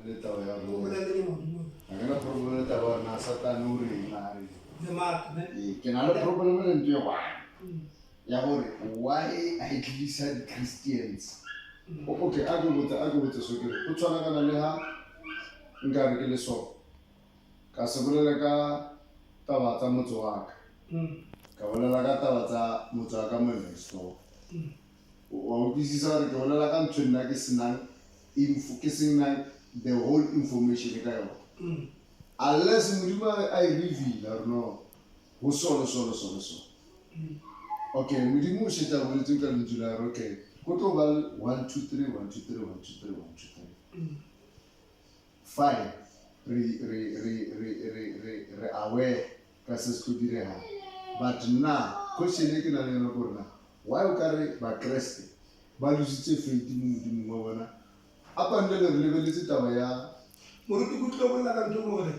The mark. Why I listen Christians? Okay, I go with the sugar. Put on a leha, Ngariki so. Casabulaga Tawata Mutuak. Kawalaga Tawata Mutaka Melesto. Or this is our Kawalagan Trinakisinan in focusing the whole information. Unless I reveal or no, who solo. Okay, Mudimu Shita will take a July. Okay, Kotobal 1, 2, 3, 1, 2, 3, 1, 2, 3, 1, 2, 3. Fine. Aware, Casas could be there. But now, question again, why you carry back resting? But you see, fainting Mwana. Up until the level is it away. Murutu Kutu Lagantumore.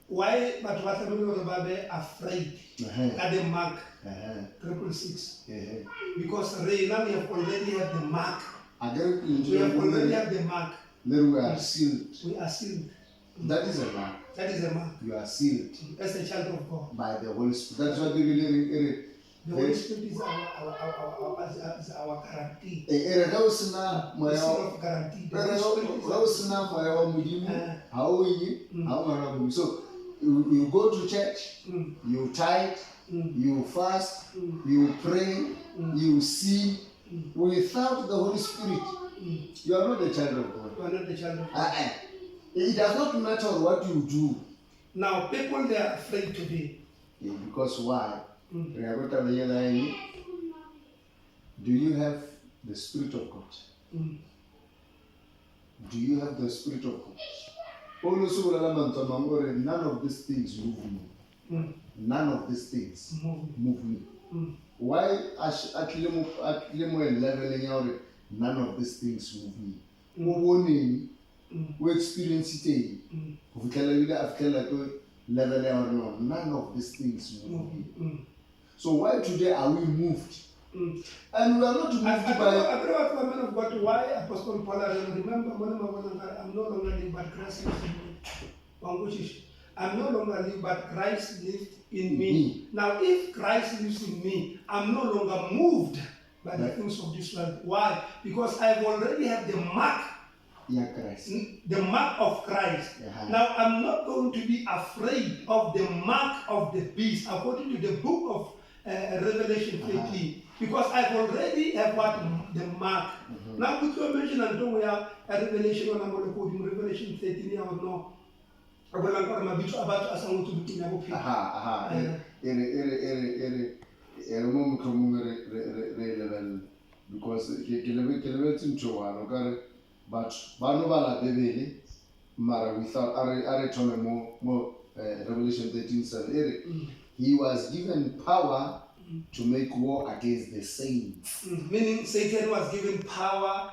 Why, but what I'm afraid at the mark 666? Because we have already have the mark. We have already have the mark. Then we are sealed. We are sealed. That is a mark. That is a mark. You are sealed. As a child of God. By the Holy Spirit. That's what they believe. The Holy Spirit is our guarantee. The seal of guarantee. So you go to church, you tithe, you fast, you pray, you see. Without the Holy Spirit, you are not a child of God. You are not a child of God. It does not matter what you do. Now, people, they are afraid today. Because why? Do you have the Spirit of God? Do you have the Spirit of God? None of these things move me. None of these things move me. Why at leveling out? None of these things move me. We experience it. None of these things move me. So why today are we moved? And we are not moved by. I pray what man of God, why Apostle Paul, I remember I'm no longer living, but Christ lives in me. I'm no longer living, but Christ lives in me. Now, if Christ lives in me, I'm no longer moved by the things of this world. Why? Because I've already had the mark. Christ. The mark of Christ. Now, I'm not going to be afraid of the mark of the beast, according to the book of Revelation 13, because I've already have what the mark. Now, we can mention and we have a Revelation on Revelation 13 or no. But Banubala Bebele, Mara without Aretome more Revelation 13:7. He was given power to make war against the saints. Meaning Satan was given power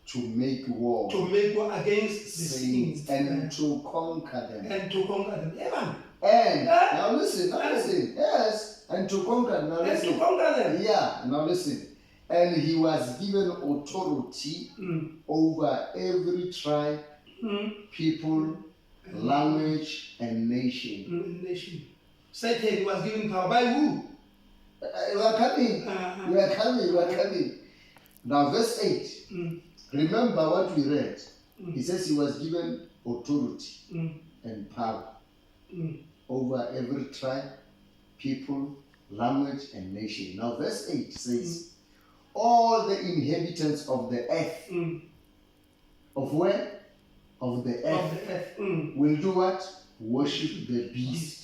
to make war. Against the saints and to conquer them. And now listen. Yes, and to conquer them. Now listen. To conquer them. Yeah, now listen. And he was given authority over every tribe, people, language, and nation. Satan was given power by who? We are coming. Now, verse 8. Remember what we read. He says he was given authority and power over every tribe, people, language, and nation. Now, verse 8 says, all the inhabitants of the earth, of where? Of the earth, will do what? Worship the beast.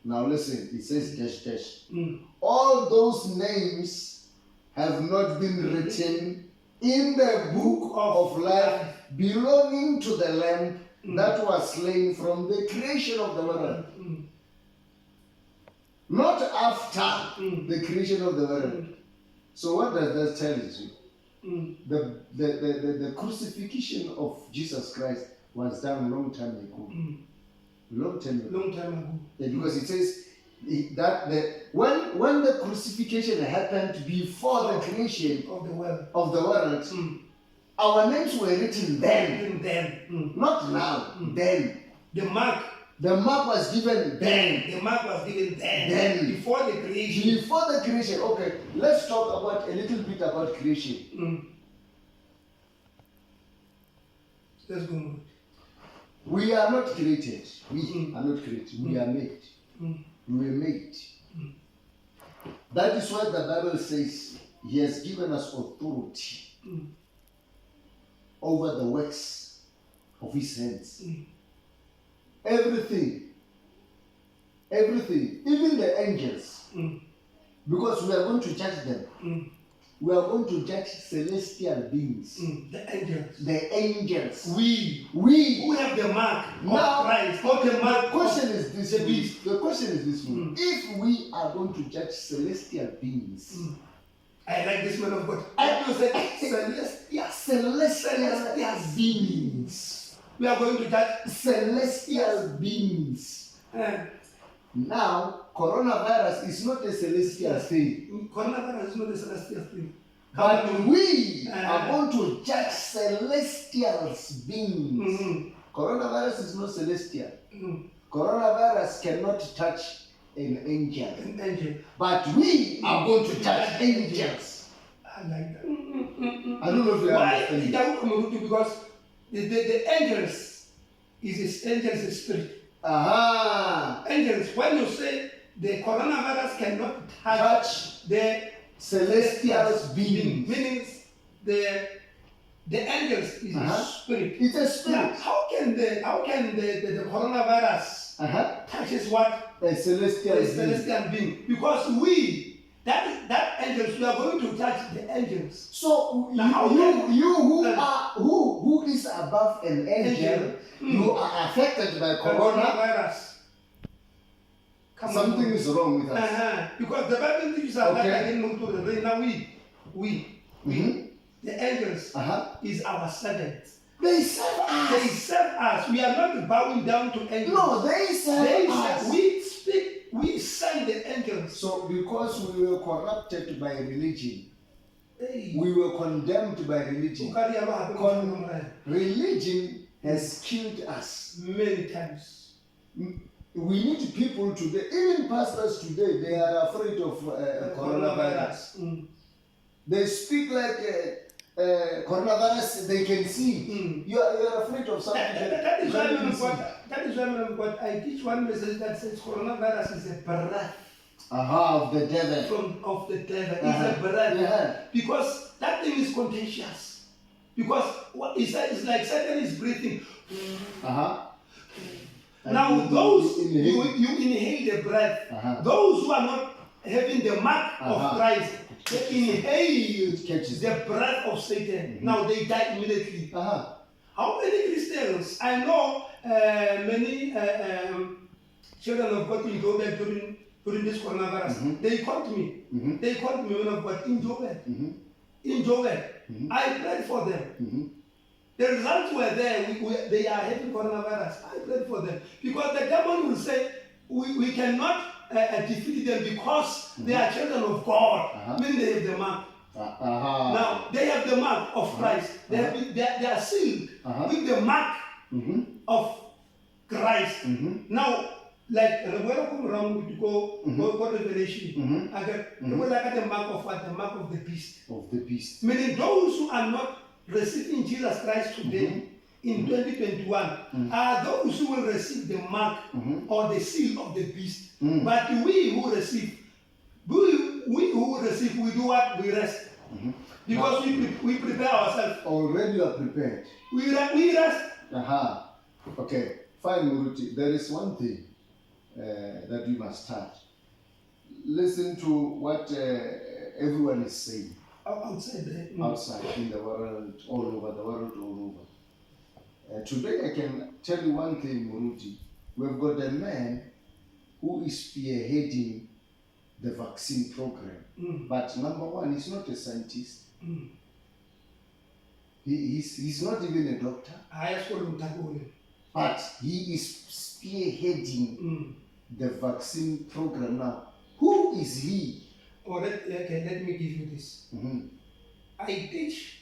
Now listen, it says all those names have not been written in the book of life belonging to the Lamb that was slain from the creation of the world. Not after the creation of the world. So what does that tell you? The crucifixion of Jesus Christ was done long time ago. Long time ago. Yeah, because it says that when the crucifixion happened before the creation of the world, Our names were written then, Written then. not now, then. The mark The mark was given then. The mark was given then. Then. Before the creation. Before the creation. Okay, let's talk about a little bit about creation. Let's go. We are not created. We are not created. We are made. We were made. That is why the Bible says He has given us authority over the works of His hands. Everything, even the angels, because we are going to judge them. We are going to judge celestial beings. The angels. The angels. We who have the mark now, of Christ. Not the mark. The question is this. The beast. The question is this one. If we are going to judge celestial beings, I like this man of God. I know that celestial beings. We are going to judge celestial beings. Now, coronavirus is not a celestial thing. Coronavirus is not a celestial thing. But we are going to judge celestial beings. Coronavirus is not celestial. Coronavirus cannot touch an angel. An angel. But we are going to judge angels. I like that. I don't know if you understand. Why? Because the angels is a spirit. Angels, when you say the coronavirus cannot touch the celestial beings, meaning the angels is a spirit. It's a spirit. Now, how can the coronavirus touches what? A celestial being? Because that angels, we are going to touch the angels. So now, who is above an angel, you are affected by coronavirus. Something is wrong with us. Because the Bible teaches us that again now the angels is our servants. They serve us. They serve us. We are not bowing down to angels. No, they serve us. We serve the angels. So because we were corrupted by religion, we were condemned by religion. Religion has killed us many times. We need people today, even pastors today, they are afraid of coronavirus. They speak like coronavirus, they can see. You are afraid of something. That is why I teach one message that says coronavirus is a breath. Of the devil. Of the devil. It's a breath. Because that thing is contagious. Because it's like Satan is breathing. Now those you inhale the breath. Those who are not having the mark of Christ, they inhale the breath of Satan. Now they die immediately. How many Christians? I know many children of God will go back during this coronavirus. They called me. They called me when I got in Joburg. I prayed for them. The results were there. They are having coronavirus. I prayed for them. Because the devil will say, we cannot defeat them because they are children of God. Meaning they have the mark. Now, they have the mark of Christ. They are sealed with the mark of Christ. Now, like Revelation, I got the mark of what? The mark of the beast. Of the beast. Meaning those who are not receiving Jesus Christ today in 2021 are those who will receive the mark or the seal of the beast. But we who receive, we do what? We rest. Because we prepare ourselves. Already you are prepared. We rest. Okay, fine, Muruti. There is one thing that we must start. Listen to what everyone is saying. Outside, in the world, all over. Today I can tell you one thing, Muruti. We've got a man who is spearheading the vaccine program. But number one, he's not a scientist. He's not even a doctor. But he is spearheading the vaccine program now. Who is he? Let me give you this. I teach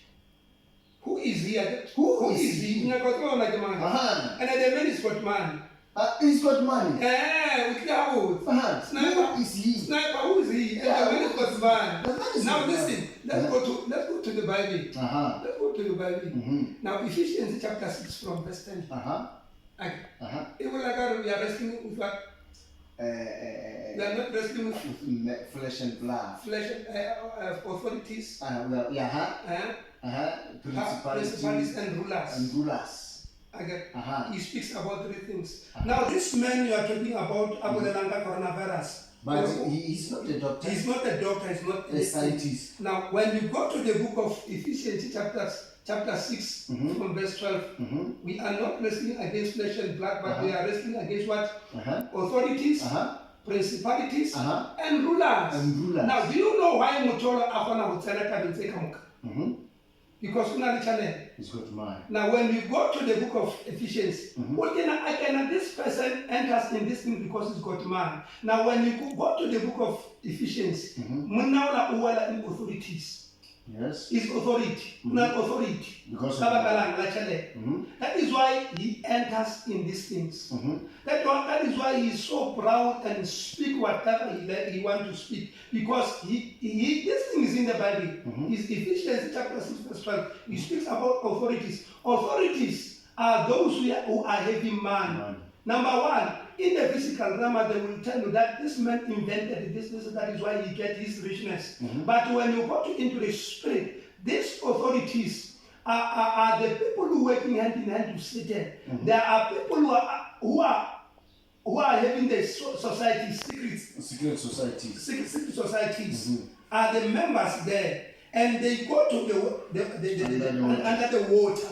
Who is he? Who is is he? he? And the man is got money. He's got money. Sniper. Who is he? Sniper, who is he? And Yeah, the man is got money. The man is Now got listen, let's go to the Bible. Let's go to the Bible. Now Ephesians chapter 6 from verse 10. It will like we are wrestling with what? We are not wrestling with flesh and blood. Flesh authorities. Principalities and rulers. And rulers. He speaks about 3 things. Now this man you are talking about, coronavirus. But he's not a doctor. He's not a doctor, he's not a scientist. Now when you go to the book of Ephesians chapter 6 from verse 12, we are not wrestling against flesh and blood, but we are wrestling against what? Authorities, principalities, and rulers. Now do you know why Motoro Afana would because he's got mine. Now when you go to the book of Ephesians, this person enters in this thing because he's got man. Now when you go to the book of Ephesians, authorities. Yes. Is authority, not authority. Because that is why he enters in these things. That is why he is so proud and speak whatever he wants to speak. Because this thing is in the Bible. It's Ephesians chapter 6 verse 12. He speaks about authorities. Authorities are those who are having man. Number one, in the physical realm, they will tell you that this man invented this, that is why he get his richness. But when you go into the spirit, these authorities are the people who working hand in hand with Satan. There are people who are having the society secret societies. Are the members there, and they go to under the water.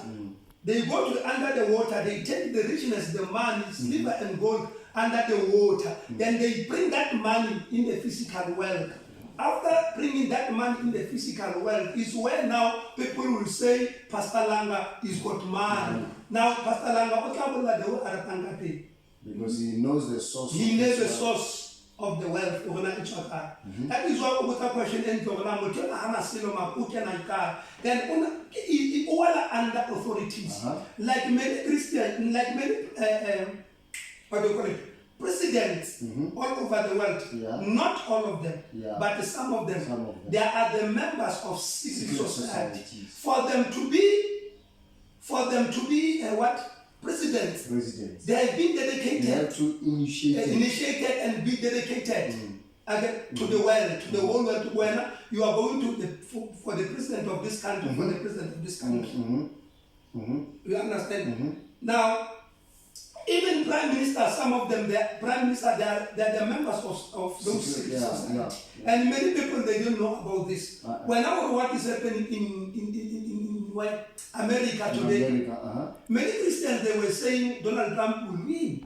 They go to under the water, they take the richness, the money, silver and gold under the water. Then they bring that money in the physical world. After bringing that money in the physical world is where now people will say, Pastor Langa is got money. Now, Pastor Langa, because he knows the source. He knows the source of the wealth. That is why we question and then all are under authorities. Like many Christians, like many what do you call it? Presidents all over the world. Not all of them, but some of them. They are the members of secret society. For them to be what? Presidents. They have been dedicated. They have to initiated and be dedicated to the world, to the whole world. When you are going to for the president of this country, for the president of this country. You understand? Now, even prime minister, some of them, they're the members of those secret societies. And many people, they don't know about this. When I was what is happening in America today, many Christians, they were saying Donald Trump will win.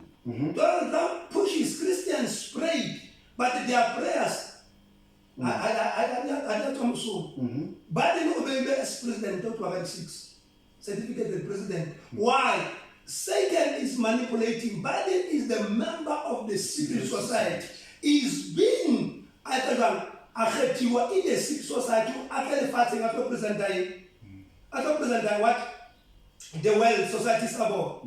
Donald Trump pushes Christians prayed, but their prayers, I don't know so. Biden obeyed as president, 2006, certificate the president. Why? Satan is manipulating. Biden is the member of the secret society. He's being, in the secret society, what? The world, society is about.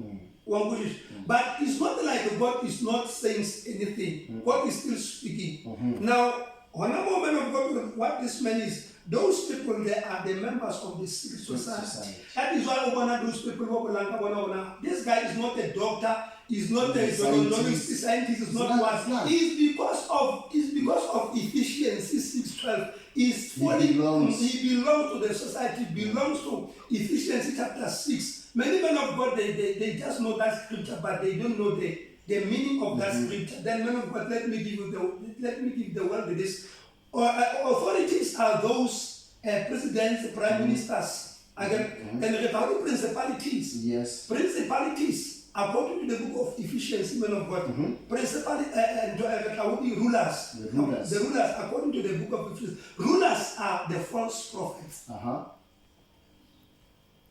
But it's not like God is not saying anything. God is still speaking. Now, on a moment of God, what this man is, those people, they are the members of the secret society. That is why those people, this guy is not a doctor, he's not a scientist, is not what. It's because of Ephesians 6:12. He belongs to the society, belongs to Ephesians chapter 6. Many men of God, they just know that scripture, but they don't know the meaning of that scripture. Then men of God, let me give the word with this. Authorities are those presidents, prime ministers, and principalities. Yes. Principalities, according to the book of Ephesians, men of God, principalities and rulers. The rulers, according to the book of Ephesians, rulers are the false prophets.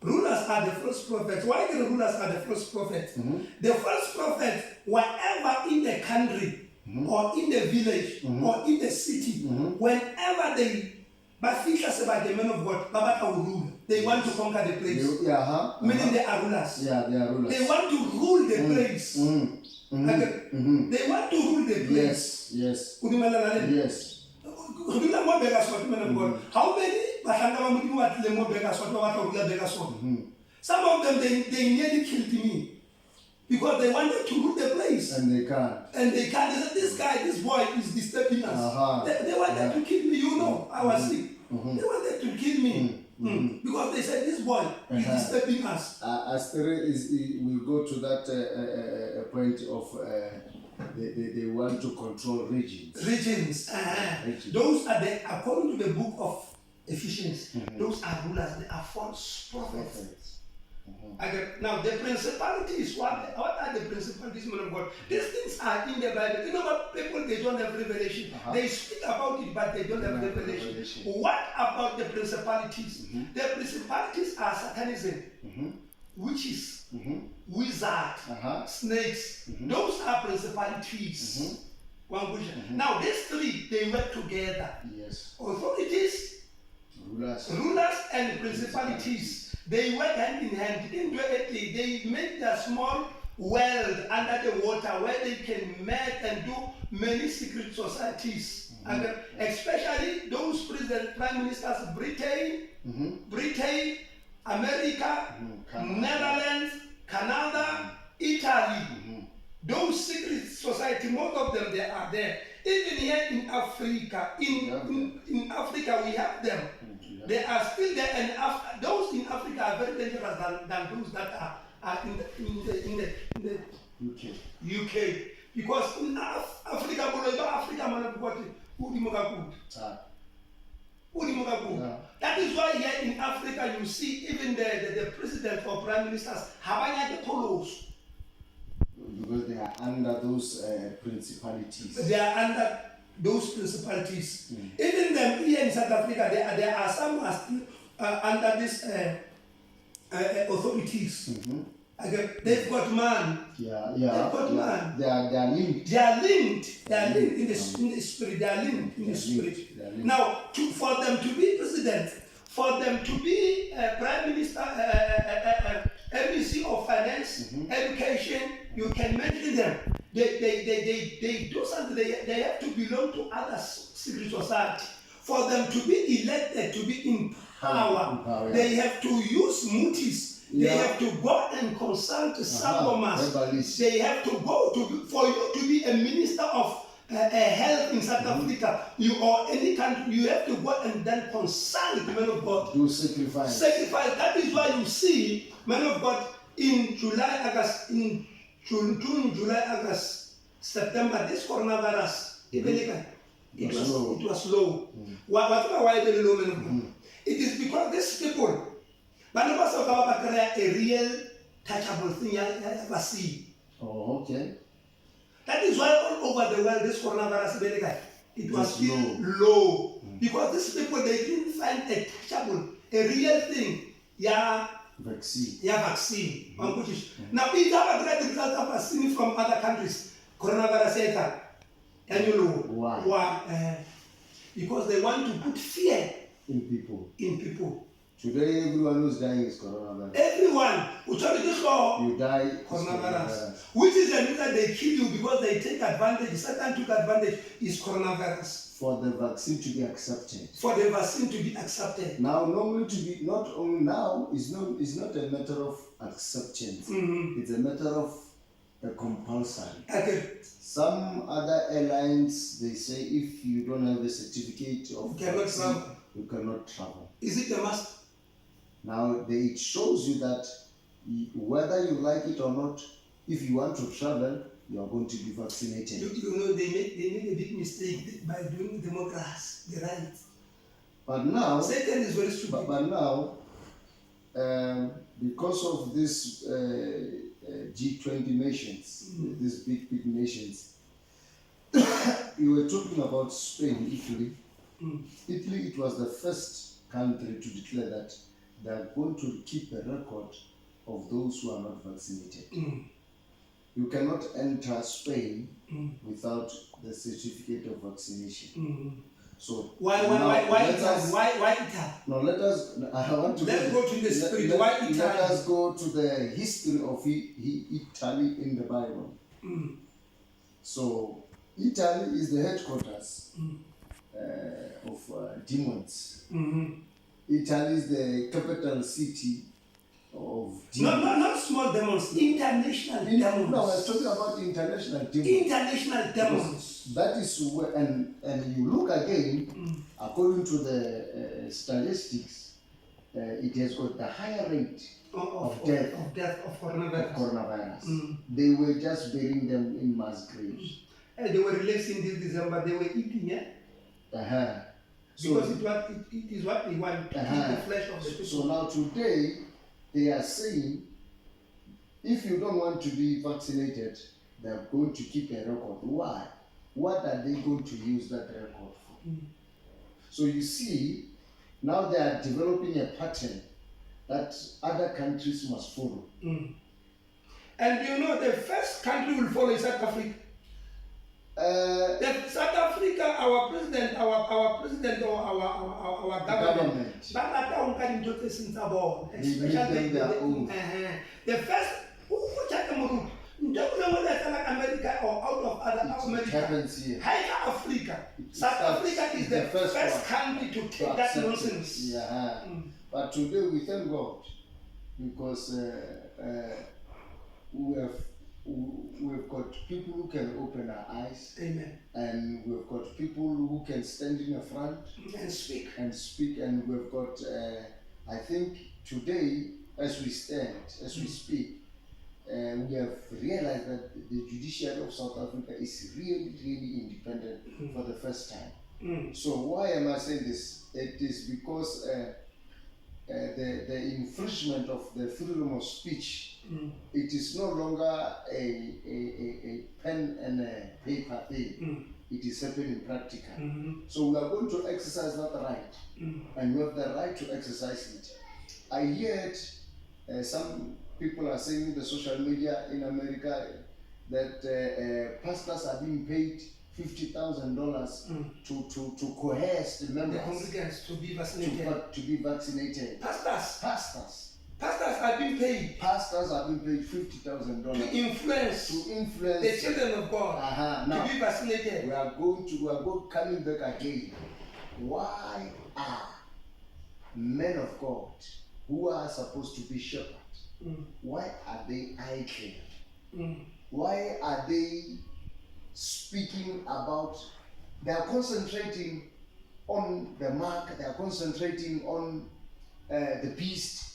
Rulers are the false prophets. Why the rulers are the false prophets? The false prophets, wherever in the country, or in the village, or in the city, whenever they, but think as about the men of God, Baba will rule. They want to conquer the place. Yeah, Meaning they are rulers. Yeah, they are rulers. They want to rule the place. They want to rule the place. Yes. Yes. How many some of them they nearly killed me because they wanted to rule the place. And they can't. They said, this boy is disturbing us. They wanted to kill me, I was sick. They wanted to kill me. Because they said this boy is disturbing us. Astere will go to that point of they want to control regions. Regions. Those are according to the book of Ephesians, those are rulers, they are false prophets. Now the principalities, what are the principalities, man of God? These things are in the Bible. You know what, people, they don't have revelation. They speak about it, but they don't have revelation. What about the principalities? The principalities are Satanism, witches, wizard, snakes. Those are principalities. Now these three, they work together. Yes. Authorities, rulers and principalities. They work hand in hand. Indirectly, they make a small world under the water where they can make and do many secret societies. And especially those prime ministers, Britain, America, Netherlands, Canada, Italy. Those secret society, most of them, they are there. Even here in Africa, in Africa we have them. They are still there, and those in Africa are very dangerous than those that are in the UK. Because in Africa, that is why here in Africa you see even the president or prime ministers having the polos. Because they are under those principalities. They are under those principalities. Even them here in South Africa, there are some who are still under these authorities. They've got man. They've got man. They are linked. They are linked. They are linked in the spirit. They are linked in the spirit. Now, for them to be president, for them to be prime minister, MEC of finance, education, you can mention them. They do something. They have to belong to other secret society. For them to be elected, to be in power, they have to use mutis. They have to go and consult Sabomas. They have to go for you to be a minister of health in South Africa, or any country, you have to go and then consult the man of God. Do sacrifice. That is why you see, man of God, in June, July, August, September, this coronavirus, it was low. Why very low, man of God? It is because these people, a real touchable thing you ever see. Oh, okay. That is why all over the world, this coronavirus, it was still low. Because these people, they didn't find a touchable, a real thing. Vaccine. Now, if you have a great result of vaccine from other countries, coronavirus, and you know why? Because they want to put fear in people. Today, everyone who's dying is coronavirus. Everyone, you die coronavirus. Which is the reason they kill you, because they take advantage. Satan took advantage, is coronavirus. For the vaccine to be accepted. Now, normally not only now, it's not a matter of acceptance. It's a matter of a compulsory. Some other airlines, they say if you don't have a certificate of vaccine, you cannot travel. Is it a must? Now, it shows you that whether you like it or not, if you want to travel, you are going to be vaccinated. You know, they made a big mistake by doing democracy, the right. But now, Satan is very stupid. But now, because of this G20 nations, these big nations, you were talking about Spain, Italy. Italy, it was the first country to declare that they are going to keep a record of those who are not vaccinated. You cannot enter Spain without the certificate of vaccination. So Why now let Italy? us- Why Italy? Now let us. I want to. Let's go to the spirit. Let, Why let Italy? us go to the history of Italy in the Bible. Mm. So Italy is the headquarters Mm. of demons. Mm-hmm. Italy is the capital city of demons. Not small demons, international demons. No, we're talking about international demons. International demons. That is where, and you look again, according to the statistics, it has got the higher rate of death of coronavirus. coronavirus. They were just burying them in mass graves. And they were releasing this December, they were eating it. So, Because it is what they want to eat the flesh of the people. so now today, they are saying, if you don't want to be vaccinated, they're going to keep a record. Why? What are they going to use that record for? So you see, now they are developing a pattern that other countries must follow. And you know, the first country will follow is South Africa. South Africa, our president or our government, especially the first America or out of other America. Happens here. Africa. South Africa is the first country to take that nonsense. Yeah. But today we thank God because we've got people who can open our eyes. Amen. And we've got people who can stand in the front and speak. And we've got, I think today, as we stand, as we speak, we have realized that the judiciary of South Africa is really, really independent for the first time. So why am I saying this? It is because the infringement of the freedom of speech, it is no longer a pen and a paper thing. It is happening practically. So we are going to exercise that right, and we have the right to exercise it. I heard some people are saying in the social media in America that pastors are being paid $50,000 to coerce the members, the congregants to be vaccinated. To be vaccinated. Pastors are being paid. Pastors are being paid $50,000 to influence the children of God now, to be vaccinated. We are coming back again. Why are men of God who are supposed to be shepherds? Why are they idle? Why are they speaking about? They are concentrating on the mark. They are concentrating on the beast.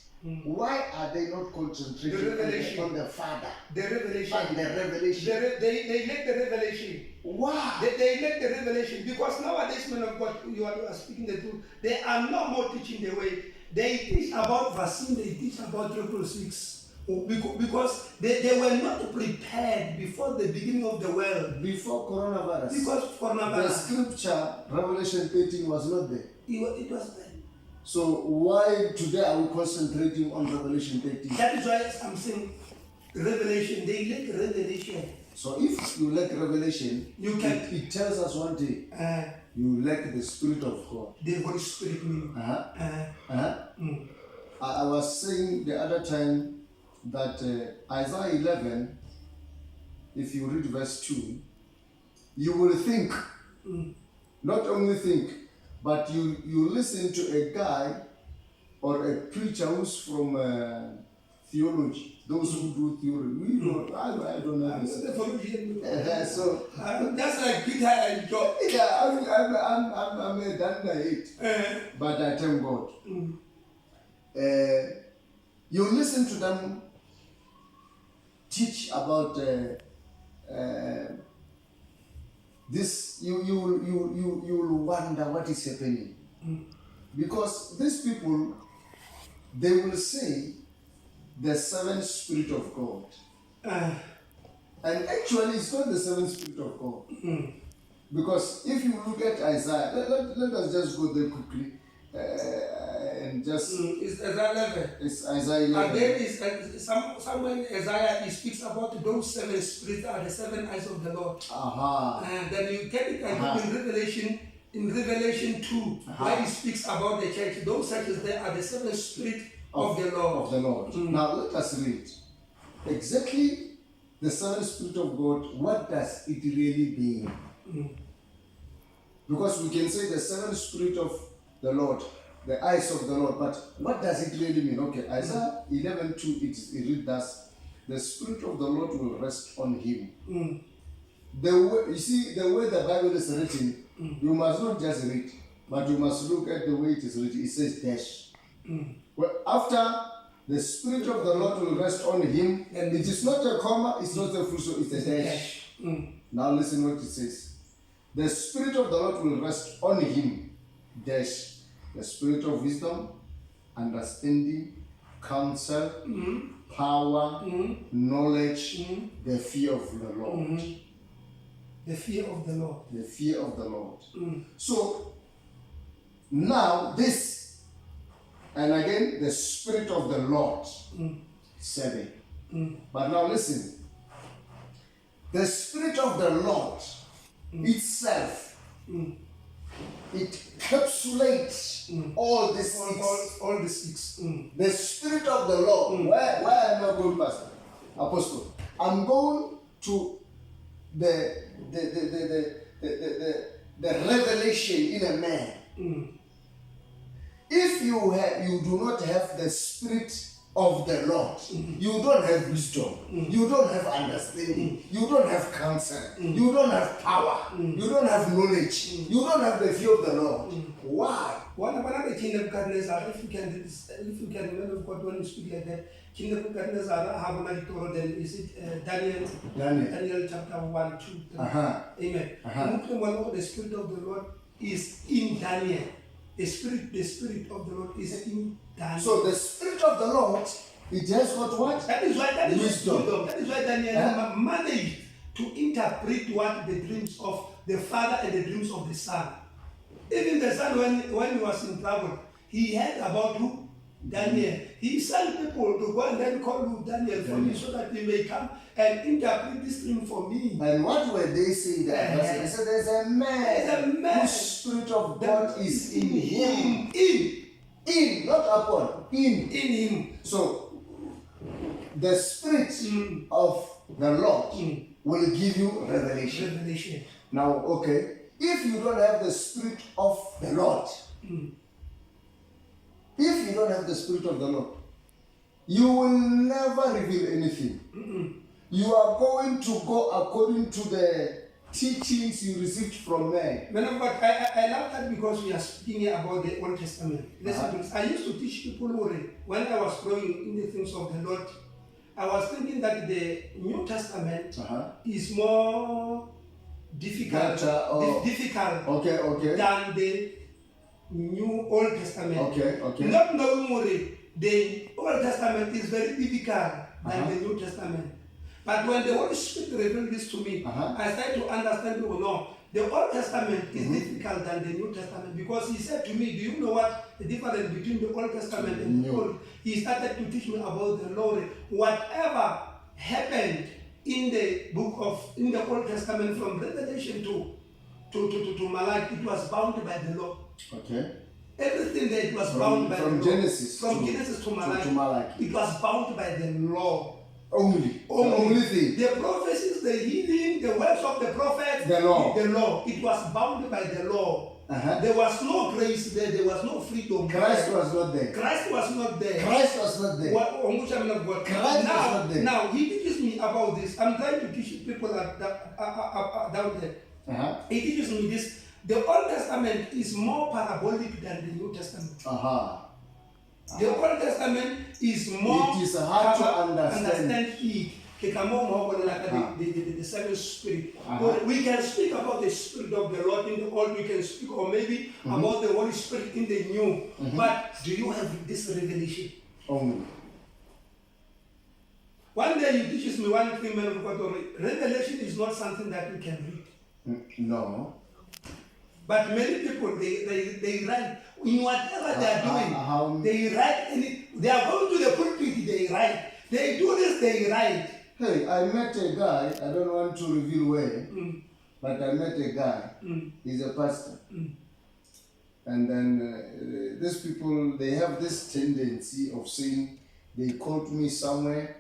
Why are they not concentrating on the Father? The revelation. And the revelation. They lack the revelation. Why? They lack the revelation because nowadays, men of God, you are speaking the truth. They are no more teaching the way. They teach about vaccine. They teach about 666. Because they were not prepared before the beginning of the world. Before coronavirus. Because coronavirus. The scripture, Revelation 13, was not there. It was there. So why today are we concentrating on Revelation 13? That is why I'm saying revelation. They lack revelation. So if you lack revelation, you can. It tells us one thing. You lack the Spirit of God. The Holy Spirit meaning. I was saying the other time that Isaiah 11, if you read verse 2, you will think, not only think, but you listen to a guy or a preacher who's from theology, those who do theology. I don't know this. So that's like Peter and John. Yeah, I'm a done but I thank God. You listen to them teach about this, you will wonder what is happening. Because these people, they will say the seventh Spirit of God. And actually it's not the seventh Spirit of God. Because if you look at Isaiah, let us just go there quickly. And just it's Isaiah 11. It's Isaiah 11. And there is somewhere in Isaiah he speaks about those seven spirits are the seven eyes of the Lord. And then you get it in Revelation in Revelation 2, where he speaks about the church, those churches there are the seven spirits of the Lord. Of the Lord. Now let us read. Exactly the seven spirit of God, what does it really mean? Because we can say the seven spirit of the Lord, the eyes of the Lord, but what does it really mean? Okay, Isaiah 11:2, it reads thus: the spirit of the Lord will rest on him. The way, you see, the way the Bible is written, you must not just read, but you must look at the way it is written. It says dash. Well, after the spirit of the Lord will rest on him, and it is not a comma, it's not a full stop, it's a dash. Now listen what it says. The spirit of the Lord will rest on him, dash, the spirit of wisdom, understanding, counsel, power, knowledge, the fear of the Lord. The fear of the Lord. The fear of the Lord. So, now this, and again, the spirit of the Lord, 7. But now listen. The spirit of the Lord itself, it encapsulates all the six. All the six. The spirit of the Lord. Where am I going, Pastor? Apostle. I'm going to the revelation in a man. If you do not have the spirit of the Lord, you don't have wisdom, you don't have understanding, you don't have counsel, you don't have power, you don't have knowledge, you don't have the fear of the Lord. Why? One other King Nebuchadnezzar, if you can remember God when you speak like that, King Nebuchadnezzar have another Torah, then is it Daniel chapter 1, 2, 3. Amen. The spirit of the Lord is in Daniel. The spirit of the Lord is in Daniel. So the spirit of the Lord, it has got what? That is why wisdom. That is why Daniel managed to interpret what the dreams of the Father and the dreams of the Son. Even the Son, when he was in trouble, he heard about who? Daniel. He sent people to go and then call you Daniel for me so that they may come and interpret this dream for me. And what were they saying there? They said there's a man whose spirit of God is in him. In, not upon. In him. So the spirit of the Lord will give you revelation. Now, okay, if you don't have the spirit of the Lord, if you don't have the spirit of the Lord, you will never reveal anything. You are going to go according to the teachings you received from men. But I love that because we are speaking here about the Old Testament. Listen, I used to teach people when I was growing in the things of the Lord. I was thinking that the New Testament is more difficult than the New Old Testament. Not knowing the Old Testament is very difficult than the New Testament. But when the Holy Spirit revealed this to me, I started to understand, the Old Testament is difficult than the New Testament, because he said to me, do you know what the difference between the Old Testament and the Old? He started to teach me about the Lord. Whatever happened in the Old Testament from Revelation to Malachi, it was bound by the law. Everything that was bound by the law. Genesis to Malachi, it was bound by the law. Only. The only thing. The prophecies, the healing, the words of the prophet, the law. It was bound by the law. There was no grace there. There was no freedom. Christ was not there. Christ was not there. Christ was not there. Now he teaches me about this. I'm trying to teach people down there. He teaches me this. The Old Testament is more parabolic than the New Testament. The Old Testament is more. It is hard to understand it. The seven spirit. We can speak about the spirit of the Lord in the Old. We can speak, or maybe about the Holy Spirit in the New. But do you have this revelation? Only. One day you teaches me one thing, man of God. Revelation is not something that you can read. No. But many people, they write in whatever they are doing. They write, they are going to the pulpit, they write. They do this, they write. Hey, I met a guy, I don't want to reveal where, but I met a guy, he's a pastor. And then these people, they have this tendency of saying, they called me somewhere,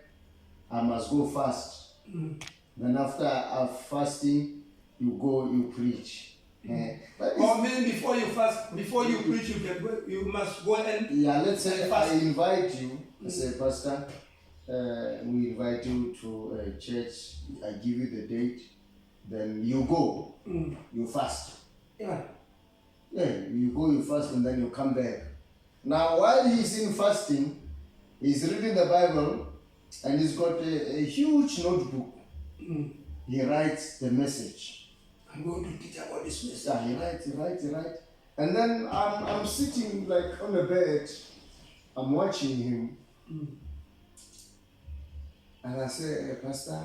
I must go fast. Then after fasting, you go, you preach. Or maybe before you fast, before you preach, you must go and yeah, let's say fast. I invite you, I say, Pastor, we invite you to a church, I give you the date, then you go, you fast. Yeah. Yeah, you go, you fast, and then you come back. Now, while he's in fasting, he's reading the Bible, and he's got a huge notebook. He writes the message. I'm going to teach about this message. Yeah, he writes. And then I'm sitting like on the bed, I'm watching him. And I say, hey, Pastor,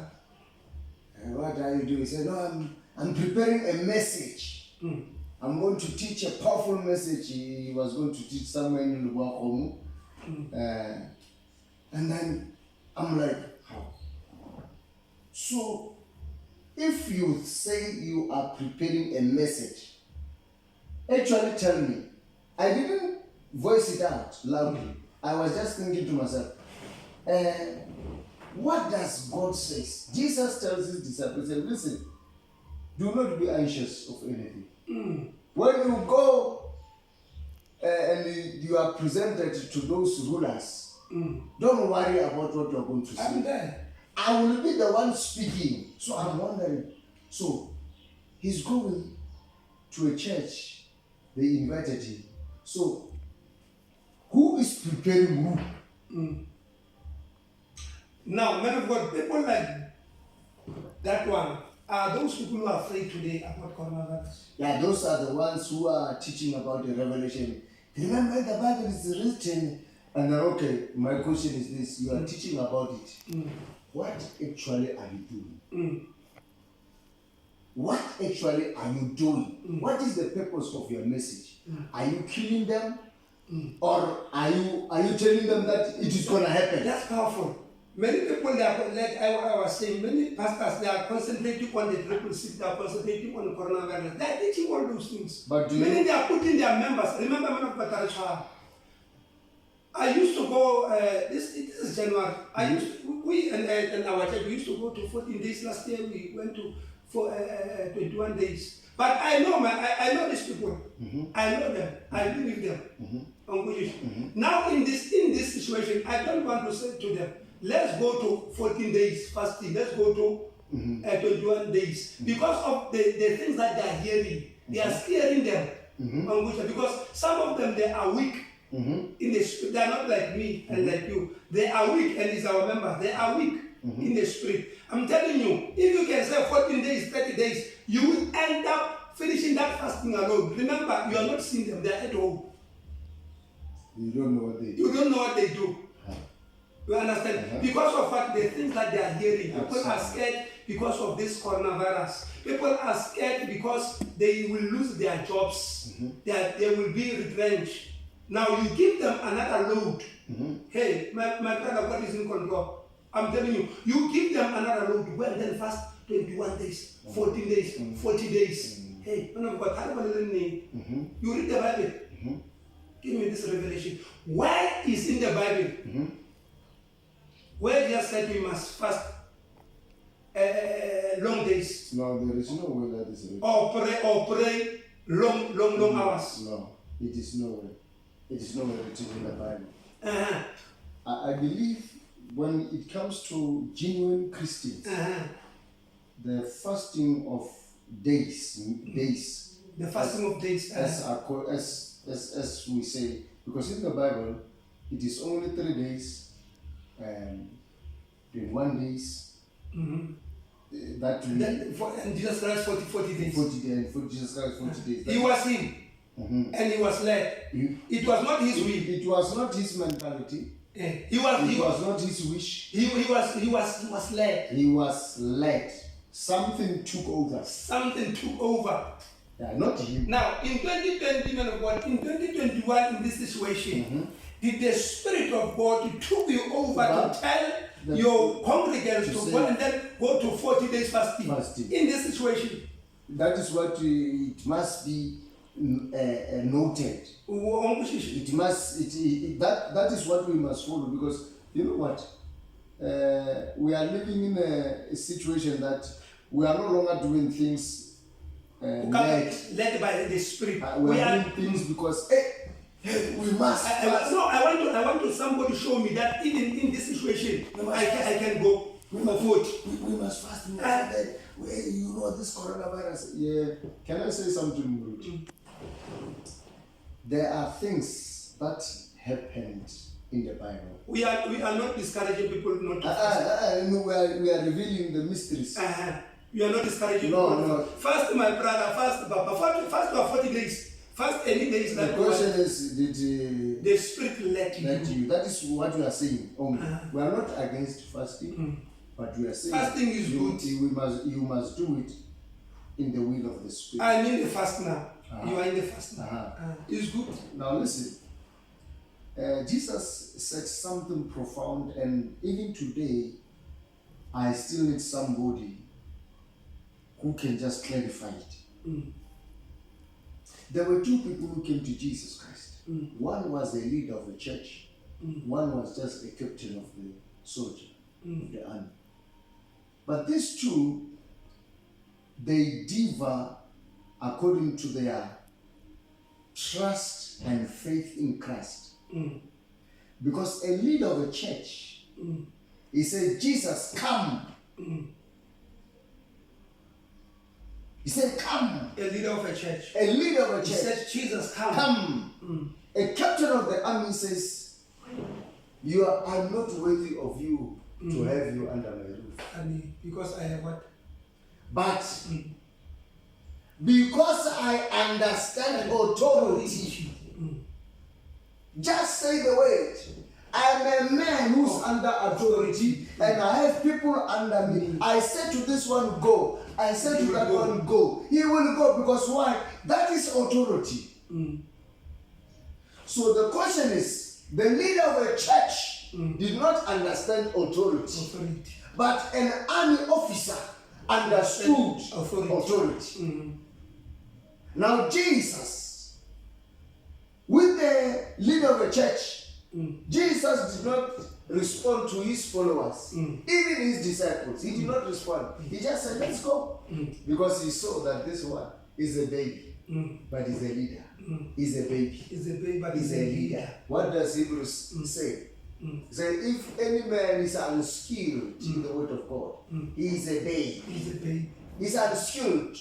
what are you doing? He said, no, I'm preparing a message. I'm going to teach a powerful message. He was going to teach somewhere in Lubakomu. And then I'm like, how? So, if you say you are preparing a message, actually tell me. I didn't voice it out loudly. I was just thinking to myself, what does God say? Jesus tells his disciples, listen, do not be anxious of anything. When you go and you are presented to those rulers, don't worry about what you're going to say. I'm there. I will be the one speaking. So I'm wondering. So he's going to a church. They invited him. So who is preparing who? Now, Man of God, people like that one are those people who are afraid today about coronavirus. Yeah, those are the ones who are teaching about the revelation. Remember, the Bible is written. And then, okay, my question is this: you are teaching about it. What actually are you doing? What actually are you doing? What is the purpose of your message? Are you killing them, or are you telling them that it is going to happen? That's powerful. Many people, they are, like I was saying, many pastors, they are concentrating on the 666, they are concentrating on coronavirus. They are teaching all those things. But many they are putting their members. Remember, man of Batarashwa, I used to go, this is January, we and our church, we used to go to 14 days. Last year we went to 21 days. But I know, I know these people. I know them. I believe them. Now in this situation, I don't want to say to them, let's go to 14 days fasting. Let's go to 21 days. Because of the things that they are hearing, they are scaring them. Because some of them, they are weak. In the spirit. They are not like me and like you. They are weak, and it's our members. They are weak in the spirit. I'm telling you, if you can say 14 days, 30 days, you will end up finishing that fasting alone. Remember, you are not seeing them. They are at home. You don't know what they do. You don't know what they do. You understand? Because of what the things that they are hearing. People are scared because of this coronavirus. People are scared because they will lose their jobs. They will be retrenched. Now you give them another load. Hey, my brother, God is in control. I'm telling you, you give them another load. Well, then fast 21 days, 14 days, 40 days. Hey, man of God, you read the Bible. Give me this revelation. Where is in the Bible? Where Jesus said we must fast long days? No, there is no way that is written. Or pray long hours. No, it is nowhere. It is nowhere written in the Bible. I believe when it comes to genuine Christians, the fasting of days. The fasting of days. As we say, because in the Bible, it is only 3 days, 21 days. And Jesus Christ 40 days. 40 days. For Jesus Christ 40 days. He was him. And he was led. It was not his will. It was not his mentality. He was not his wish. He was led. He was led. Something took over. Yeah, not him. Now, in 2020, man of God, in 2021, in this situation, did the Spirit of God took you over to tell your congregants to go and then go to 40 days fasting. In this situation? That is what it must be noted. It must. That is what we must follow, because you know what? We are living in a situation that we are no longer doing things led by the Spirit. We are doing things because we must. I want to somebody show me that even in this situation, I can go forward. We must fast. You know this coronavirus. Yeah. Can I say something? There are things that happened in the Bible. We are not discouraging people not to fast. No, we are revealing the mysteries. You are not discouraging people. No. Fast, my brother, fast, Papa. Fast for 40 days. Fast any days. The question is, did the Spirit led you? That is what we are saying. We are not against fasting, but we are saying fasting is good. You must do it in the will of the Spirit. I'm in the fast now. You are in the fast now. It's good. Now listen. Jesus said something profound, and even today, I still need somebody who can just clarify it. There were two people who came to Jesus Christ. One was a leader of a church. One was just a captain of the soldier, of the army. But these two, they differ according to their trust and faith in Christ. Because a leader of a church, he said, Jesus, come. He said, come. A leader of a church. A leader of a church. He said, Jesus, come. Come. A captain of the army says, I'm not worthy of you to have you under my roof. Because I have what? But because I understand authority, just say the word. I am a man who's under authority, and I have people under me. I say to this one, go. I say to that one, go. He will go, because why? That is authority. So the question is, the leader of a church did not understand authority. But an army officer understood authority. Now Jesus, with the leader of the church, Jesus did not respond to his followers, even his disciples. He did not respond. He just said, let's go. Because he saw that this one is a baby, but he's a leader. He's a baby. He's a baby, but he's a leader. What does Hebrews say? Say, if any man is unskilled in the word of God, he is a babe. He's a babe. He's unskilled.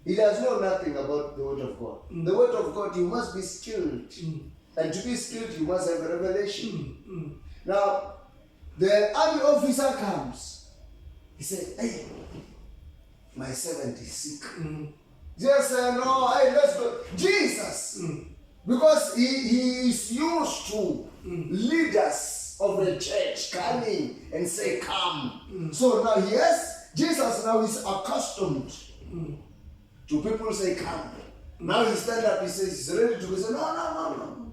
He does know nothing about the word of God. The word of God, you must be skilled. And to be skilled, you must have a revelation. Now, the army officer comes. He said, hey, my servant is sick. Jesus said, no, hey, let's go. Jesus, because he is used to leaders of the church coming and say, come. So now Jesus now is accustomed to people say, come. Now he stand up, he says, he's ready to go. He says, no.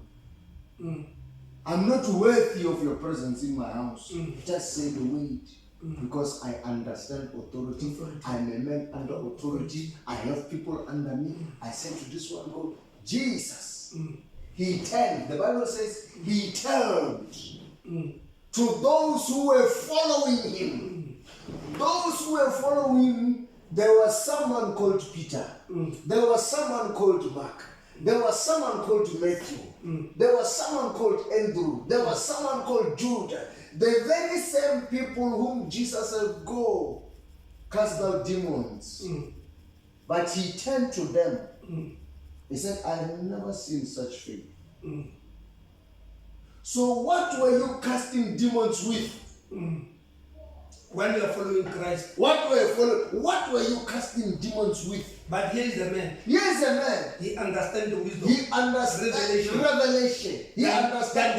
I'm not worthy of your presence in my house. Just say the word. Because I understand authority. I'm a man under authority. I have people under me. I said to this one, go. Jesus, he turned. The Bible says he turned to those who were following him. Those who were following him, there was someone called Peter. There was someone called Mark. There was someone called Matthew. There was someone called Andrew. There was someone called Judah. The very same people whom Jesus said, go, cast out demons. But he turned to them. He said, I have never seen such faith. So what were you casting demons with? When you are following Christ. What were you casting demons with? But here is a man. He understands the wisdom. He understands revelation. He understands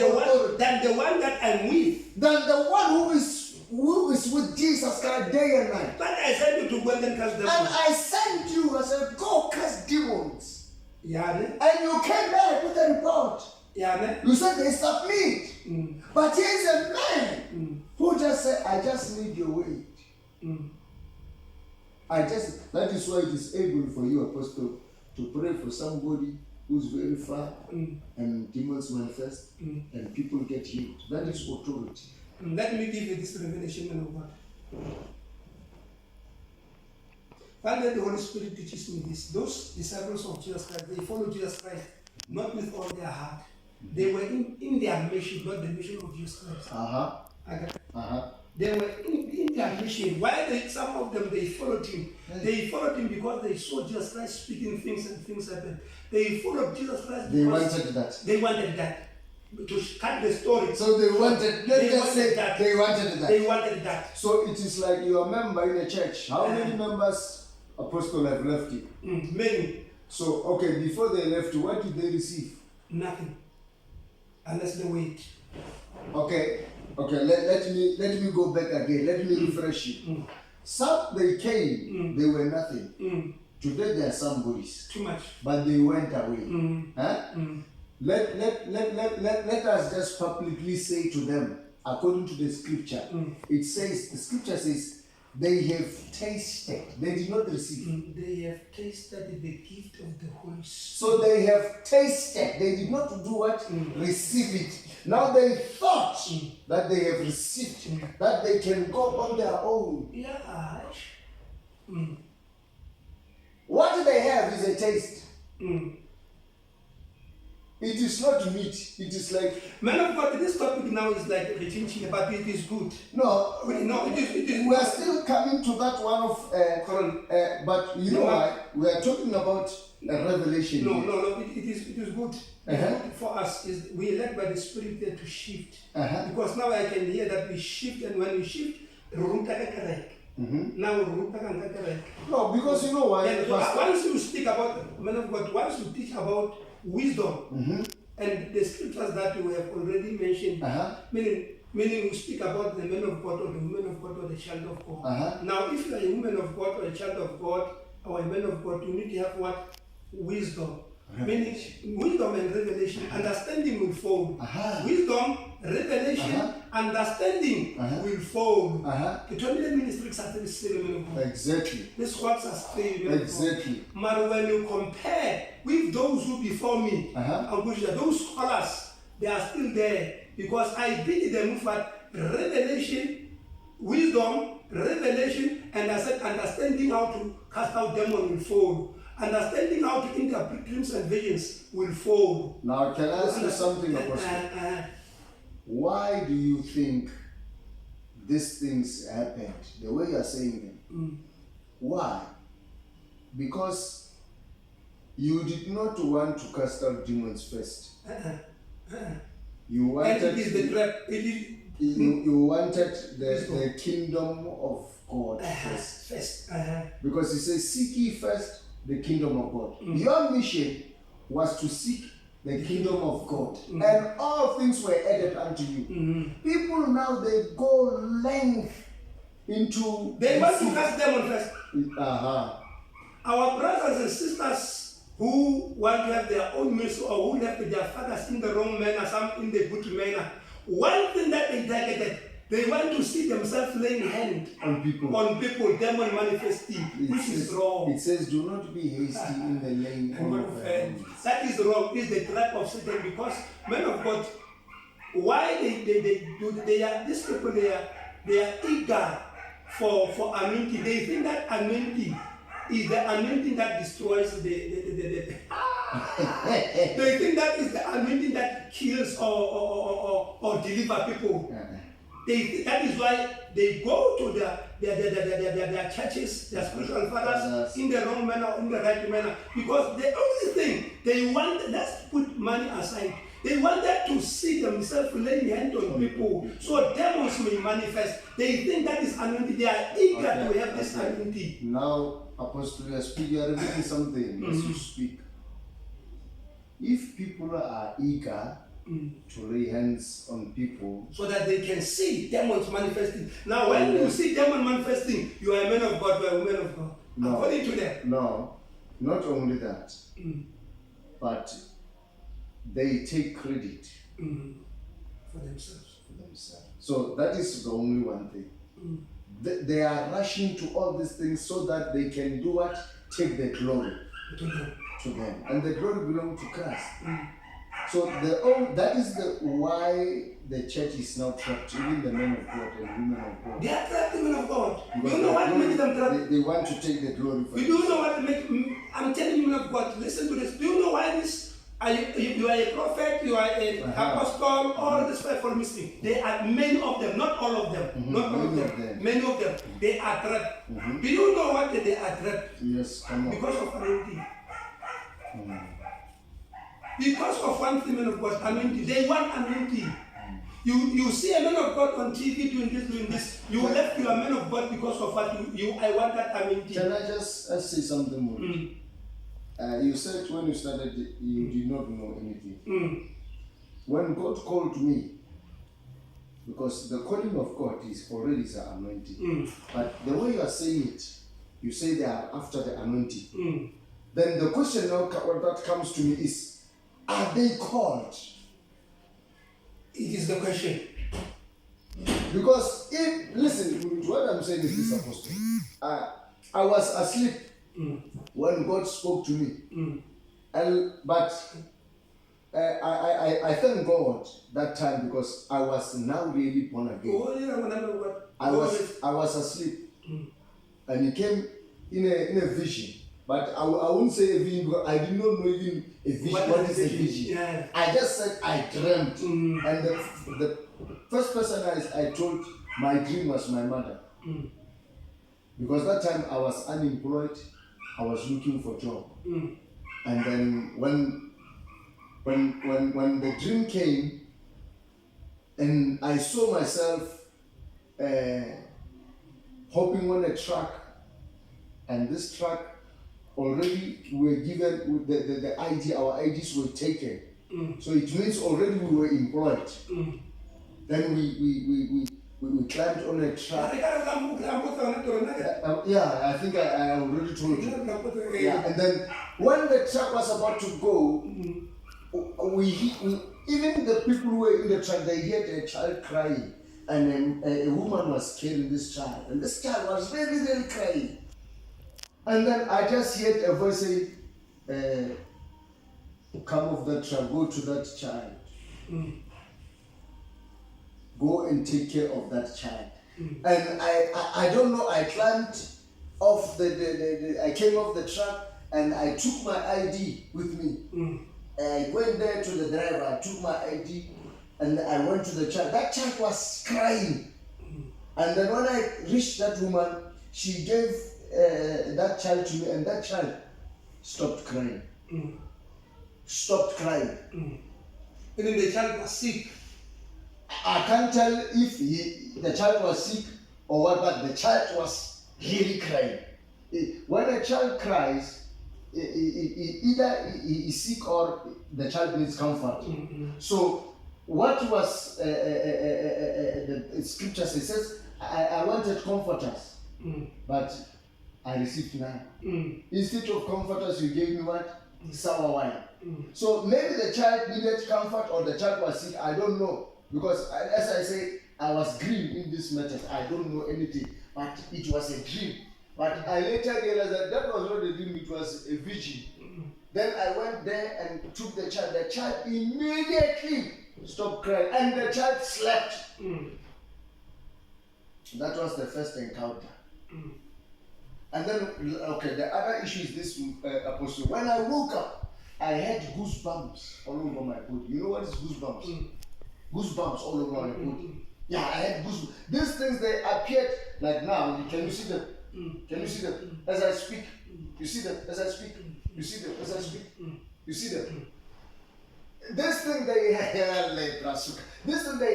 than the one that I'm with. Than the one who is with Jesus Christ day and night. But I sent you to go and cast demons. And I sent you, I said, go cast demons. Yeah, and you came back with a report. Yeah, you said they submit. But here's a man who just said, I just need your weight. That is why it is able for you, Apostle, to pray for somebody who's very far and demons manifest and people get healed. That is authority. Let me give you this revelation, man of God. One day the Holy Spirit teaches me this. Those disciples of Jesus Christ, they followed Jesus Christ not with all their heart. They were in their mission, not the mission of Jesus Christ. They were in their mission. Why some of them they followed him? They followed him because they saw Jesus Christ speaking things and things happened. They followed Jesus Christ because they wanted that. To cut the story. So they wanted, They wanted that. They wanted that. So it is like you are a member in a church. How many members Apostle have left you? Many. So, okay, before they left you, what did they receive? Nothing. Unless they wait. Okay, let me go back again. Let me refresh you. Some they came, they were nothing. Today they are somebodies. Too much. But they went away. Let us just publicly say to them, according to the scripture, it says, the scripture says, they have tasted, they did not receive. They have tasted the gift of the Holy Spirit. So they have tasted, they did not do what? Receive it. Now they thought that they have received, that they can go on their own. Yeah. What they have is a taste. It is not meat. It is like... Man of God, this topic now is like reaching, but it is good. No, it is. We are still coming to that one of... but you know why? We are talking about a revelation. No, it is good. Good for us. We are led by the Spirit there to shift. Because now I can hear that we shift, and when we shift, now no, because you know why? Once you speak about, man of God, once you teach about wisdom and the scriptures that we have already mentioned, meaning we speak about the man of God or the woman of God or the child of God. Now, if you are a woman of God or a child of God or a man of God, you need to have what? Wisdom. Meaning wisdom and revelation. Understanding will fall. Wisdom, revelation, understanding will fall. The 20 ministries are very serious. Exactly. These works are still exactly. But when you compare with those who before me, those scholars, they are still there because I did them with what? Revelation, wisdom, revelation, and I said understanding how to cast out demons will fall. Understanding how to interpret dreams and visions will fall. Now, can I ask you something, Apostle? Why do you think these things happened, the way you are saying them? Why? Because you did not want to cast out demons first. You wanted... And it is the trap. You wanted the kingdom of God first. Because he says, seek ye first the kingdom of God. Your mission was to seek the kingdom of God, and all things were added unto you. People now, they go length into... They want to cast demons first. Our brothers and sisters who want to have their own mission or who left their fathers in the wrong manner, some in the good manner, one thing that they targeted, they want to see themselves laying hand on people, demon manifesting, which is wrong. It says, do not be hasty in the laying on of hands. That is wrong. It's the trap of Satan, because men of God, why they are these people, they are eager for anointing. They think that anointing is the anointing that destroys the they think that is the anointing that kills or deliver people. That is why they go to their churches, their spiritual fathers, in the wrong manner or in the right manner, because the only thing they want, let's put money aside, they wanted to see themselves laying hands on people so demons may manifest. They think that is anointing. They are eager to have this anointing. Now, Apostle, you are revealing something as you speak. If people are eager to lay hands on people, so that they can see demons manifesting. Now, when you see demons manifesting, you are a man of God, you are a woman of God. No, according to them. No, not only that, but they take credit for themselves. So that is the only one thing. They are rushing to all these things so that they can do what? Take the glory. To to them, and the glory belongs to Christ. Mm. So that is why the church is now trapped, even the men of God and women of God. They are trapped, the men of God. Because You know what makes them trapped? They want to take the glory for You do know what makes, I'm telling you, men of God, listen to this. Do you know why this? You are a prophet, you are an apostle, all this fivefold ministry. They are many of them, not all of them. Not all of them. Many of them. They are trapped. Do you know what they are trapped? Yes, come on. Because of anointing. Because of one thing, man of God, anointing. They want anointing. You see a man of God on TV doing this. You left your man of God because of what I want that anointing. Can I just say something more? You said when you started, you did not know anything. When God called me, because the calling of God is already the anointing. But the way you are saying it, you say they are after the anointing. Then the question now that comes to me is, are they called? It is the question. Because listen, what I'm saying is this, Apostle. I was asleep when God spoke to me. But I thank God that time because I was now really born again. I was asleep, and He came in a vision. But I won't say a vision because I did not know even a vision. What is a vision? Yeah. I just said I dreamt, and the first person I told my dream was my mother, because that time I was unemployed. I was looking for a job, and then when the dream came, and I saw myself hopping on a truck, and this truck already we were given the ID, our IDs were taken, so it means already we were employed. Then we climbed on a truck. Yeah, I think I already told you. Yeah, and then when the truck was about to go, even the people who were in the truck, they heard a child crying, and a woman was carrying this child, and this child was very, very crying. And then I just heard a voice say, come off that truck, go to that child. Go and take care of that child. And I don't know, I climbed off I came off the truck and I took my ID with me. I went there to the driver, I took my ID and I went to the child. That child was crying. And then when I reached that woman, she gave that child to me, and that child stopped crying. Stopped crying. And then the child was sick. I can't tell if the child was sick or what, but the child was really crying. When a child cries, either he is sick or the child needs comfort. So what was the scripture says, I wanted comforters, but I received none. Instead of comforters, you gave me what? Sour wine. So maybe the child needed comfort or the child was sick, I don't know. Because as I say, I was green in this matter. I don't know anything, but it was a dream. But I later realized that was not a dream, it was a vision. Then I went there and took the child. The child immediately stopped crying and the child slept. That was the first encounter. And then, okay, the other issue is this, Apostle. When I woke up, I had goosebumps all over my body. You know what is goosebumps? Goosebumps all over my body. Yeah, I had goosebumps. These things, they appeared like now. Can you see them? Can you see them? As I speak. You see them? As I speak. You see them? As I speak. You see them? This thing they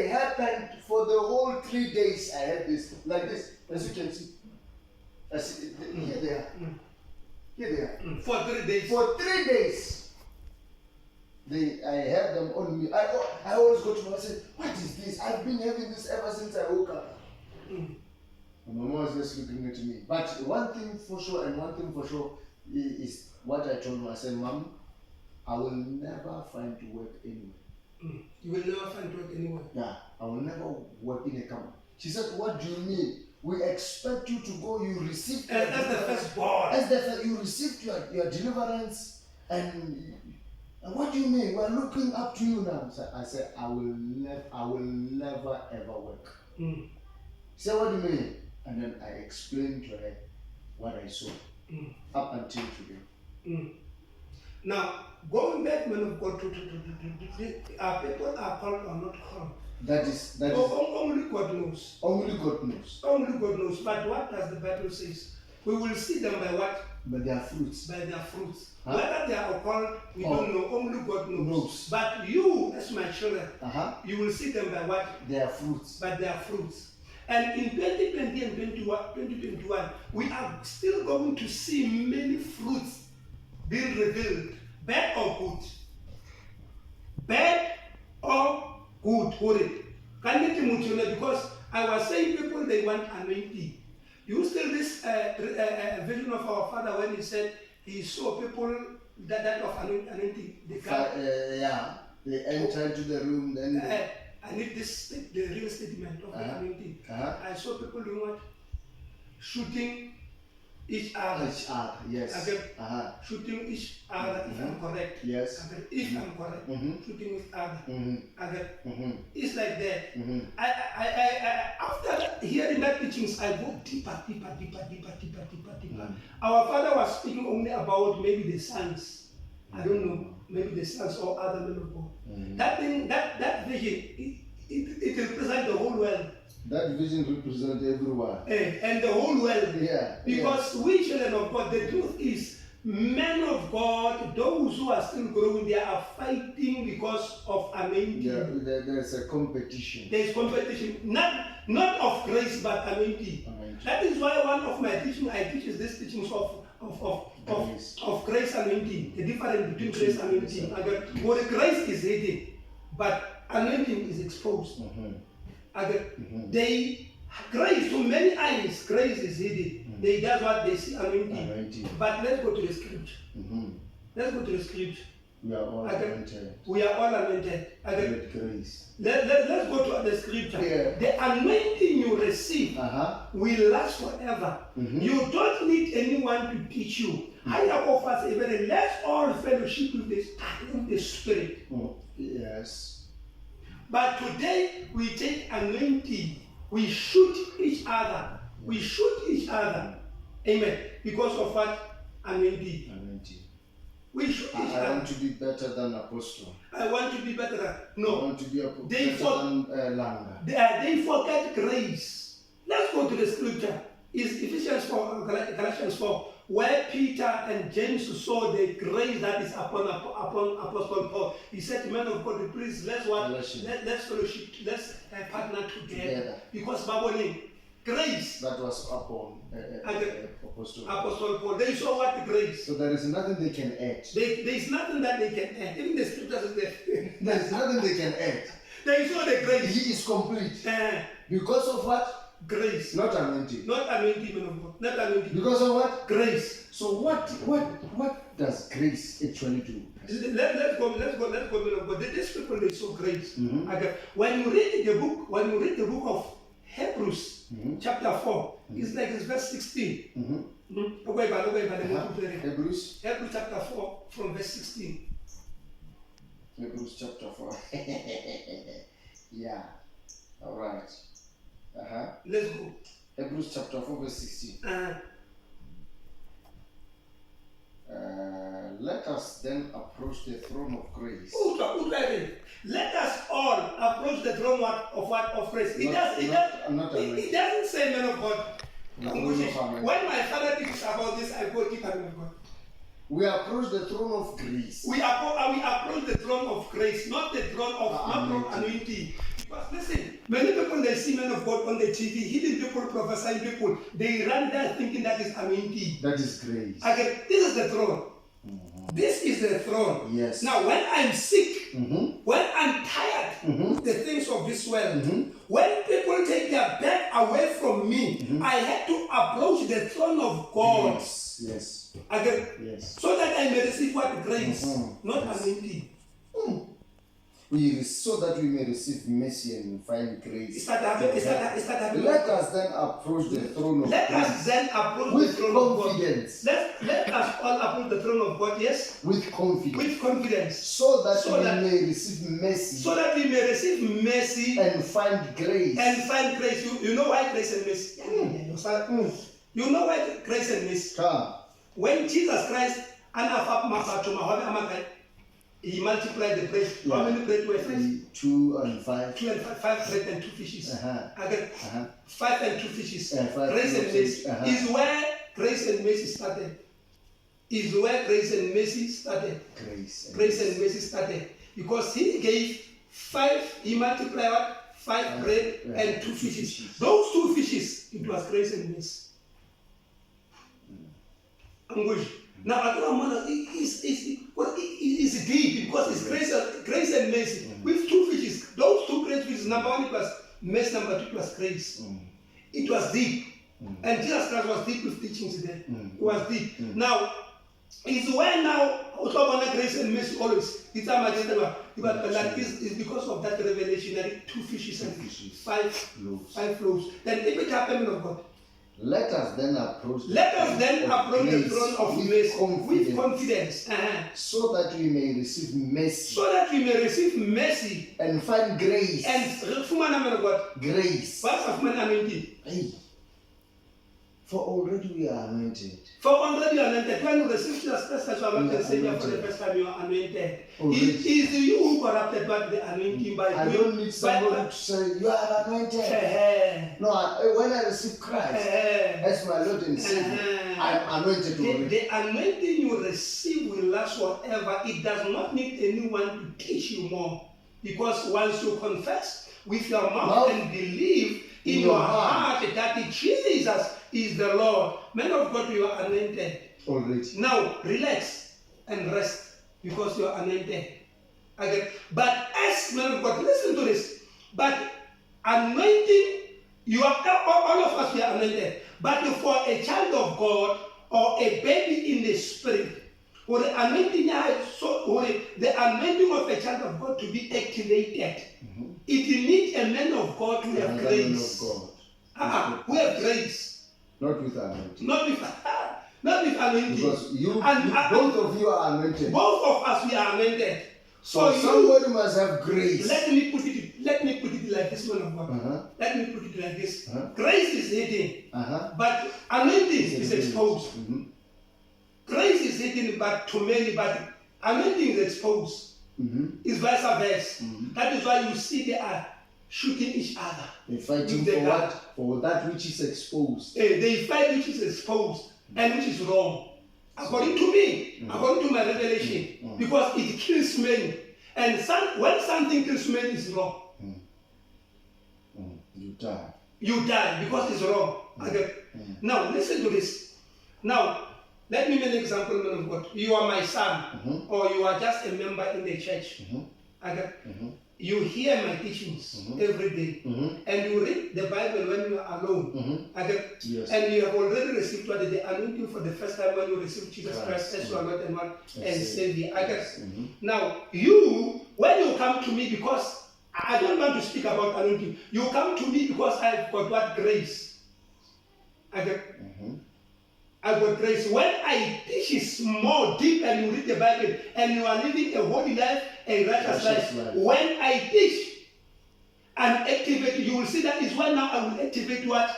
happened for the whole 3 days. I had this, like this, as you can see. Here they are. Here they are. For 3 days. For 3 days. I had them on me. I always go to my mom and say, what is this? I've been having this ever since I woke up. And my mom was just looking at me. But one thing for sure and one thing for sure is what I told her. I said, Mom, I will never find work anywhere. You will never find work anywhere? Yeah, I will never work in a company. She said, what do you mean? We expect you to go, you received as the firstborn. You received your deliverance, And what do you mean? We're looking up to you now. I said, I will never ever work. He said, what do you mean? And then I explained to her what I saw up until today. Now, going back, man of God, to people are called or not called. That is only God knows. Only God knows. Only God knows. But what does the Bible say? We will see them by what? By their fruits. By their fruits. Huh? Whether they are called, we don't know. Only God knows. Knows. But you, as my children, you will see them by what? Their fruits. By their fruits. And in 2020 and 2021, we are still going to see many fruits being revealed, bad or good. Bad or good, because I was saying people, they want anointing. You still this vision of our father when he said he saw people that of anointing. They enter into the room, then I need the real statement of the anointing. I saw people doing what? Shooting each other. Yes. Shooting each other, if I'm correct. Yes. If I'm correct. Shooting each other. It's like that. I after hearing that teachings, I go deeper. Our father was speaking only about maybe the sons. I don't know, maybe the sons or other men of God. That thing, that vision, it represents the whole world. That vision represents everyone. And the whole world. Yeah. Because we children of God, the truth is, men of God, those who are still growing, they are fighting because of anointing. There's a competition. There's competition, not of grace, but anointing. That is why one of my teaching, I teach this teachings of grace anointing, the difference between grace and anointing. Well, the grace is hidden, but anointing is exposed. Grace, to many eyes, grace is hidden. They does what they see anointing. But let's go to the scripture. Let's go to the scripture. We are all anointed. We are all anointed. With grace. Let's go to the scripture. Yeah. The anointing you receive will last forever. You don't need anyone to teach you. Let's all fellowship with the Spirit. Yes. But today we take anointing. We shoot each other. Amen. Because of what? Anointing. We shoot each other. I want to be better than Apostle. I want to be better than... No. I want to be better than Langa. They forget grace. Let's go to the scripture. It's Ephesians 4, Galatians 4, where Peter and James saw the grace that is upon Apostle Paul. He said, man of God, please, let's fellowship, let's partner together. Because Bible grace. That was upon Apostle Paul. They saw what grace. So there is nothing they can add. There is nothing that they can add. Even the scriptures is there. There is nothing they can add. They saw the grace. He is complete. Because of what? Grace. Not anointing. Not anointing, man of God. Not anointing. Because of what? Grace. So what does grace actually do? Let's go, man of God. These people, they saw grace. When you read the book of Hebrews, chapter 4, it's like it's verse 16. Hebrews chapter 4, from verse 16. Hebrews chapter 4. Yeah. All right. Let's go. Hebrews chapter 4, verse 16. Let us then approach the throne of grace. Let us all approach the throne of grace. It doesn't say, man of God. When my father thinks about this, I go deeper, man of God. We approach the throne of grace. We approach the throne of grace, not the throne of anointing. Because listen, many people, they see men of God on the TV, healing people, prophesying people, they run there thinking that is anointing. That is grace. This is the throne. This is the throne. Yes. Now, when I'm sick, when I'm tired of the things of this world, when people take their back away from me, I had to approach the throne of God. Yes. Yes. So that I may receive what? Grace, not anointing. so that we may receive mercy and find grace. Is that happening? Let us then approach the throne of Let grace us then approach the with throne of God. confidence. Let us all approach the throne of God, yes? With confidence. With confidence. So that So we that- may receive mercy So that we may receive mercy and find grace. and find grace. You know why grace and mercy? You know why grace and mercy? Come. When Jesus Christ he multiplied the bread. How many bread were 5? 2 and 5. 2 and 5 bread and 2 fishes. Again, Uh-huh. 5 and 2 fishes. And 5 Grace and fishes. mercy is where grace and mercy started. Is where grace and mercy started. Grace and mercy started. Because he gave 5, he multiplied what? 5 bread and 2 fishes. Those 2 fishes, it was grace and mercy. Anguish. Now, I don't know, it's deep because it's grace and mercy. With 2 fishes, those 2 great fishes, number 1 it was mercy, number 2 it was grace. It was deep. And Jesus Christ was deep with teachings there. It was deep. Now, it's where now, grace and mercy always. It's because of that revelation, 2 fishes and 5 loaves. Then if it happened of God, let us then approach the throne of mercy with confidence. So that we may receive mercy. So that we may receive mercy and find grace. And grace. Hey. For already we are anointed. For already anointed. When you receive Jesus Christ as your Lord and Savior for the first time, you are anointed. It is you who corrupted by the anointing by I don't need somebody to say you are anointed. No, when I receive Christ as my Lord and Savior, I am anointed already. The anointing you receive will last forever. It does not need anyone to teach you more. Because once you confess with your mouth and believe in your heart that Jesus is the Lord, man of God, you are anointed already. Now relax and rest because you are anointed. Again, but as man of God, listen to this. But anointing, you are all of us, we are anointed. But for a child of God or a baby in the spirit, or the anointing, the anointing of a child of God to be activated, it needs a man of God who have grace. Who have grace. Not with anointing. Not with anointing. Because both of you are anointed. Both of us, we are anointed. So somebody must have grace. Let me put it like this, man of God. Let me put it like this. Grace is hidden, but anointing is exposed. Grace is hidden, but to many, but anointing is exposed. It's vice versa. That is why you see they are shooting each other. They fighting for what? For that which is exposed. They fight which is exposed and which is wrong. According to me, according to my revelation, because it kills men. And when something kills men, it's wrong. You die. You die because it's wrong. Okay. Now listen to this. Now let me make an example, man of God. You are my son, or you are just a member in the church. Okay. You hear my teachings every day, and you read the Bible when you are alone. Okay? Yes. And you have already received what the anointing for the first time when you receive Jesus Christ as your Lord and Savior. Okay? Now, when you come to me, because I don't want to speak about anointing, you come to me because I've got what? Grace. Okay? I got grace. When I teach is more deep and you read the Bible and you are living a holy life, a righteous life. When I teach and activate, you will see that is why now I will activate what?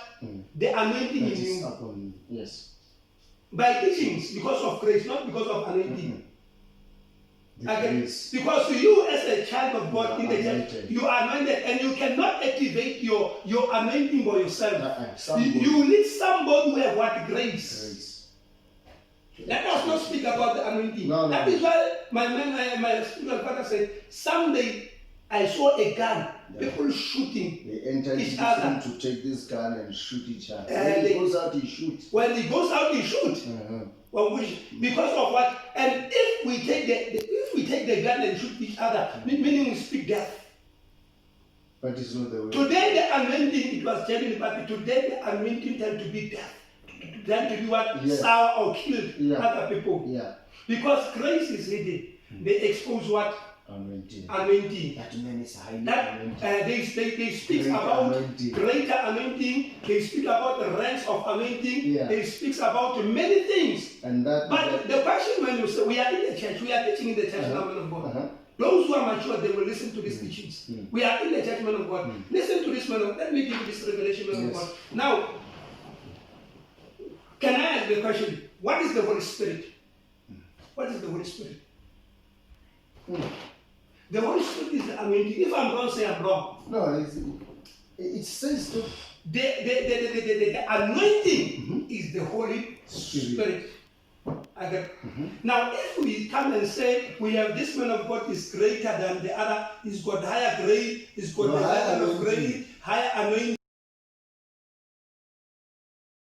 The anointing in you. Yes. By teachings, because of grace, not because of anointing. Because you as a child of God in the church, you are anointed and you cannot activate your anointing by yourself. You need somebody who has what? Grace. Let us not speak about the anointing. That is why my spiritual father said, someday I saw a gun, people shooting they enter each other. To take this gun and shoot each other. When he goes out, he shoots. When he goes out, he shoots. Because of what? And if we take the gun and shoot each other, meaning we speak death. But it's not the way. Today the anointing, it was genuine, but today the anointing tend to be death. Tend to be what? Sour or killed other people. Because grace is hidden. They expose what? Anointing. anointing. That man is highly That anointed. they speak Greater about anointing. greater anointing. They speak about the ranks of anointing. Yeah. They speak about many things. And that. But the question when you say we are in the church, we are teaching in the church, Uh-huh. man of God. Uh-huh. Those who are mature, they will listen to these teachings. Mm. We are in the church, man of God. Listen to this man of God. Let me give you this revelation, man of Yes. God. Now, can I ask the question? What is the Holy Spirit? What is the Holy Spirit? The Holy Spirit is the anointing. If I'm wrong, say I'm wrong. No, it says to The anointing is the Holy Spirit. Okay. Now, if we come and say we have this man of God is greater than the other, he's got higher grade, he's got No, the higher level of anointing. grade, higher anointing.